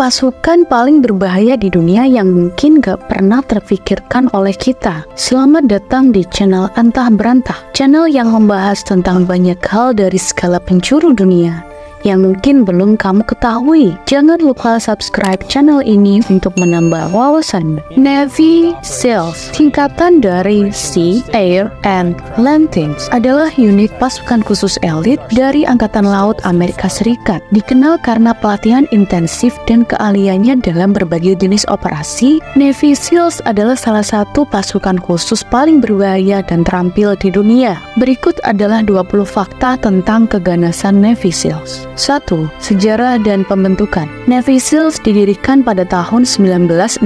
pasukan paling berbahaya di dunia yang mungkin gak pernah terfikirkan oleh kita. Selamat datang di channel Antah Berantah, channel yang membahas tentang banyak hal dari segala penjuru dunia yang mungkin belum kamu ketahui. Jangan lupa subscribe channel ini untuk menambah wawasan. Navy SEALs, singkatan dari Sea, Air, and Land Teams, adalah unit pasukan khusus elit dari Angkatan Laut Amerika Serikat. Dikenal karena pelatihan intensif dan keahliannya dalam berbagai jenis operasi, Navy SEALs adalah salah satu pasukan khusus paling berbahaya dan terampil di dunia. Berikut adalah 20 fakta tentang keganasan Navy SEALs. 1. Sejarah dan pembentukan. Navy SEALs didirikan pada tahun 1962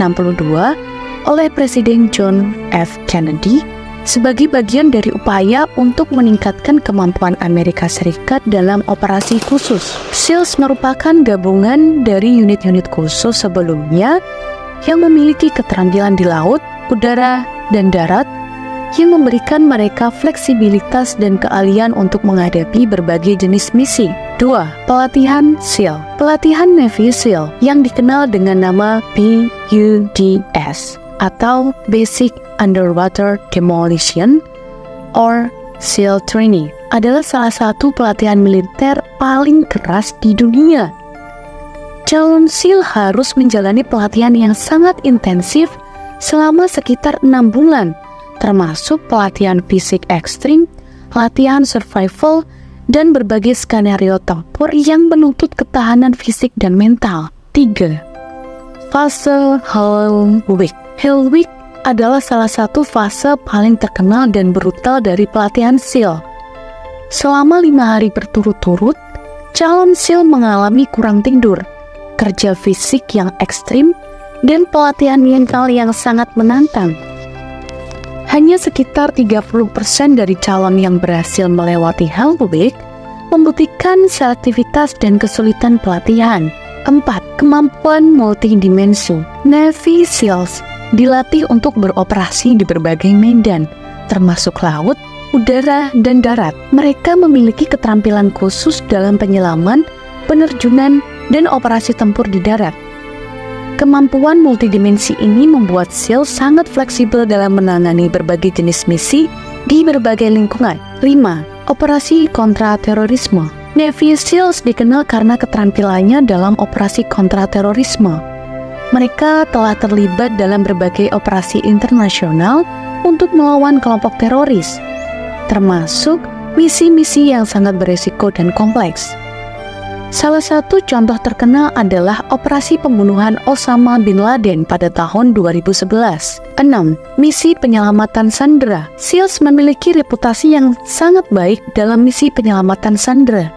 oleh Presiden John F. Kennedy sebagai bagian dari upaya untuk meningkatkan kemampuan Amerika Serikat dalam operasi khusus. SEALs merupakan gabungan dari unit-unit khusus sebelumnya yang memiliki keterampilan di laut, udara, dan darat, yang memberikan mereka fleksibilitas dan keahlian untuk menghadapi berbagai jenis misi. 2. Pelatihan SEAL. Pelatihan Navy SEAL yang dikenal dengan nama BUDS atau Basic Underwater Demolition or SEAL Training adalah salah satu pelatihan militer paling keras di dunia. Calon SEAL harus menjalani pelatihan yang sangat intensif selama sekitar 6 bulan, termasuk pelatihan fisik ekstrim, latihan survival, dan berbagai skenario tempur yang menuntut ketahanan fisik dan mental. 3. Fase Hell Week. Hell Week adalah salah satu fase paling terkenal dan brutal dari pelatihan SEAL. Selama 5 hari berturut-turut, calon SEAL mengalami kurang tidur, kerja fisik yang ekstrim, dan pelatihan mental yang sangat menantang. Hanya sekitar 30% dari calon yang berhasil melewati Hell Week membuktikan selektivitas dan kesulitan pelatihan. 4. Kemampuan multidimensi. Navy SEALs dilatih untuk beroperasi di berbagai medan, termasuk laut, udara, dan darat. Mereka memiliki keterampilan khusus dalam penyelaman, penerjunan, dan operasi tempur di darat. Kemampuan multidimensi ini membuat SEAL sangat fleksibel dalam menangani berbagai jenis misi di berbagai lingkungan. 5. Operasi kontraterorisme. Navy SEALs dikenal karena keterampilannya dalam operasi kontraterorisme. Mereka telah terlibat dalam berbagai operasi internasional untuk melawan kelompok teroris, termasuk misi-misi yang sangat berisiko dan kompleks. Salah satu contoh terkenal adalah operasi pembunuhan Osama bin Laden pada tahun 2011. 6. Misi penyelamatan sandera. SEALs memiliki reputasi yang sangat baik dalam misi penyelamatan sandera.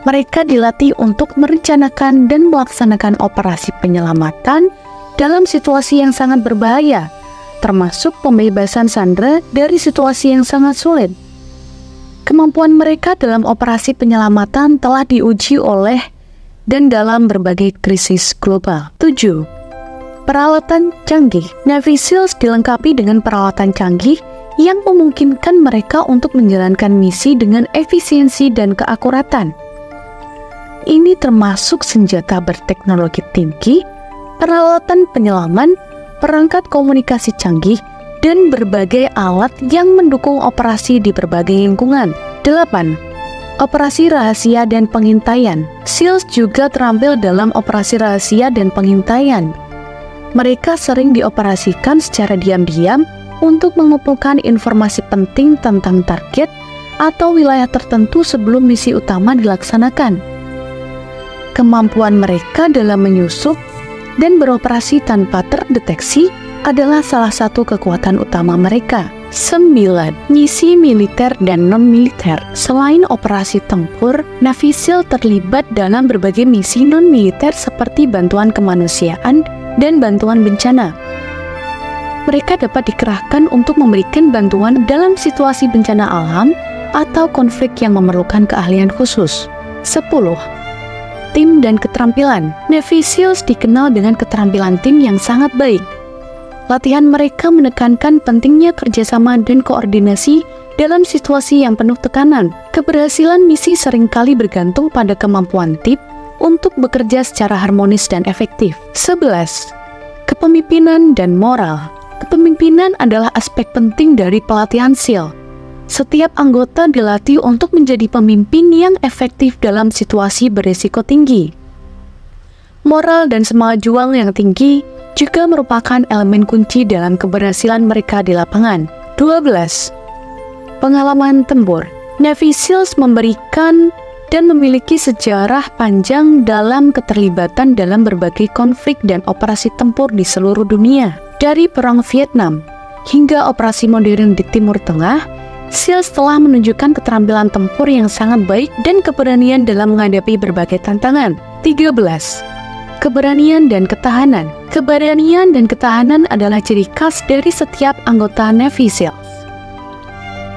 Mereka dilatih untuk merencanakan dan melaksanakan operasi penyelamatan dalam situasi yang sangat berbahaya, termasuk pembebasan sandera dari situasi yang sangat sulit. Kemampuan mereka dalam operasi penyelamatan telah diuji oleh dan dalam berbagai krisis global. 7. Peralatan canggih. Navy SEALs dilengkapi dengan peralatan canggih yang memungkinkan mereka untuk menjalankan misi dengan efisiensi dan keakuratan. Ini termasuk senjata berteknologi tinggi, peralatan penyelaman, perangkat komunikasi canggih, dan berbagai alat yang mendukung operasi di berbagai lingkungan. 8. Operasi rahasia dan pengintaian. SEALs juga terampil dalam operasi rahasia dan pengintaian. Mereka sering dioperasikan secara diam-diam untuk mengumpulkan informasi penting tentang target atau wilayah tertentu sebelum misi utama dilaksanakan. Kemampuan mereka dalam menyusup dan beroperasi tanpa terdeteksi adalah salah satu kekuatan utama mereka. 9. Misi militer dan non-militer. Selain operasi tempur, Navy SEAL terlibat dalam berbagai misi non-militer seperti bantuan kemanusiaan dan bantuan bencana. Mereka dapat dikerahkan untuk memberikan bantuan dalam situasi bencana alam atau konflik yang memerlukan keahlian khusus. 10. Tim dan keterampilan. Navy SEALs dikenal dengan keterampilan tim yang sangat baik. Latihan mereka menekankan pentingnya kerjasama dan koordinasi dalam situasi yang penuh tekanan. Keberhasilan misi seringkali bergantung pada kemampuan tim untuk bekerja secara harmonis dan efektif. 11. Kepemimpinan dan moral. Kepemimpinan adalah aspek penting dari pelatihan SEAL. Setiap anggota dilatih untuk menjadi pemimpin yang efektif dalam situasi berisiko tinggi. Moral dan semangat juang yang tinggi juga merupakan elemen kunci dalam keberhasilan mereka di lapangan. 12. Pengalaman tempur. Navy SEALs memberikan dan memiliki sejarah panjang dalam keterlibatan dalam berbagai konflik dan operasi tempur di seluruh dunia. Dari Perang Vietnam hingga operasi modern di Timur Tengah, SEALs telah menunjukkan keterampilan tempur yang sangat baik dan keberanian dalam menghadapi berbagai tantangan. 13. Keberanian dan ketahanan. Keberanian dan ketahanan adalah ciri khas dari setiap anggota Navy SEALs.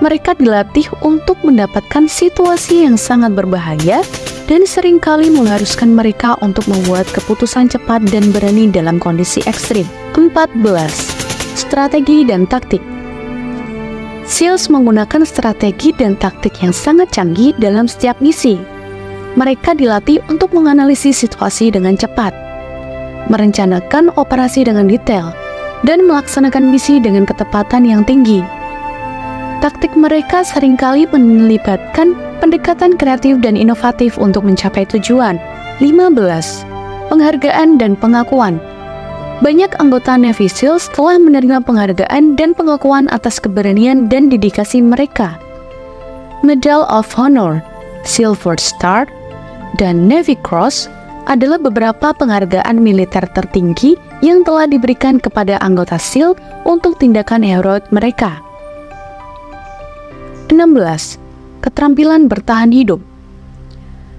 Mereka dilatih untuk mendapatkan situasi yang sangat berbahaya dan seringkali mengharuskan mereka untuk membuat keputusan cepat dan berani dalam kondisi ekstrim. 14. Strategi dan taktik. SEALs menggunakan strategi dan taktik yang sangat canggih dalam setiap misi. Mereka dilatih untuk menganalisis situasi dengan cepat, merencanakan operasi dengan detail, dan melaksanakan misi dengan ketepatan yang tinggi. Taktik mereka seringkali melibatkan pendekatan kreatif dan inovatif untuk mencapai tujuan. 15. Penghargaan dan pengakuan. Banyak anggota Navy SEALs telah menerima penghargaan dan pengakuan atas keberanian dan dedikasi mereka. Medal of Honor, Silver Star, dan Navy Cross adalah beberapa penghargaan militer tertinggi yang telah diberikan kepada anggota SEAL untuk tindakan heroik mereka. 16. Keterampilan bertahan hidup.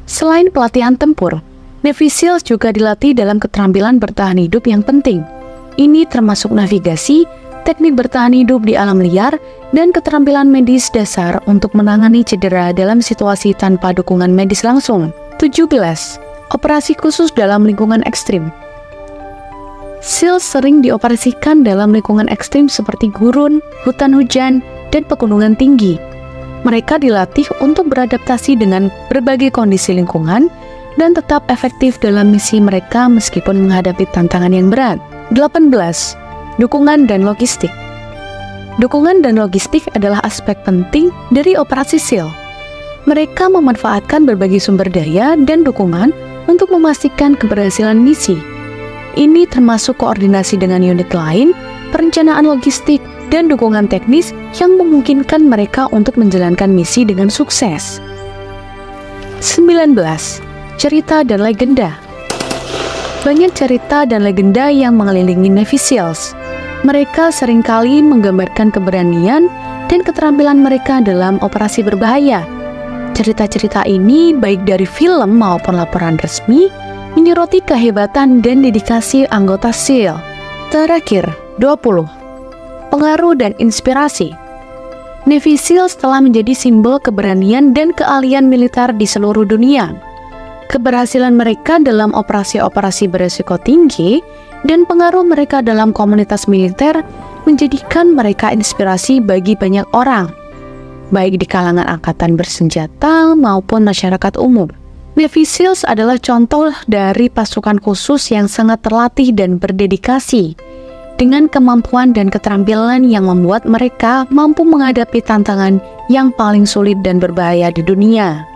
Selain pelatihan tempur, Navy SEALs juga dilatih dalam keterampilan bertahan hidup yang penting. Ini termasuk navigasi, teknik bertahan hidup di alam liar, dan keterampilan medis dasar untuk menangani cedera dalam situasi tanpa dukungan medis langsung. 17. Operasi khusus dalam lingkungan ekstrim. SEALs sering dioperasikan dalam lingkungan ekstrim seperti gurun, hutan hujan, dan pegunungan tinggi. Mereka dilatih untuk beradaptasi dengan berbagai kondisi lingkungan dan tetap efektif dalam misi mereka meskipun menghadapi tantangan yang berat. 18. Dukungan dan logistik. Dukungan dan logistik adalah aspek penting dari operasi SEAL. Mereka memanfaatkan berbagai sumber daya dan dukungan untuk memastikan keberhasilan misi. Ini termasuk koordinasi dengan unit lain, perencanaan logistik, dan dukungan teknis yang memungkinkan mereka untuk menjalankan misi dengan sukses. 19. Cerita dan legenda. Banyak cerita dan legenda yang mengelilingi Navy SEALs. Mereka seringkali menggambarkan keberanian dan keterampilan mereka dalam operasi berbahaya. Cerita-cerita ini, baik dari film maupun laporan resmi, menyoroti kehebatan dan dedikasi anggota SEAL. Terakhir, 20. Pengaruh dan inspirasi. Navy SEALs telah menjadi simbol keberanian dan keahlian militer di seluruh dunia. Keberhasilan mereka dalam operasi-operasi berisiko tinggi dan pengaruh mereka dalam komunitas militer menjadikan mereka inspirasi bagi banyak orang, baik di kalangan angkatan bersenjata maupun masyarakat umum. Navy SEALs adalah contoh dari pasukan khusus yang sangat terlatih dan berdedikasi, dengan kemampuan dan keterampilan yang membuat mereka mampu menghadapi tantangan yang paling sulit dan berbahaya di dunia.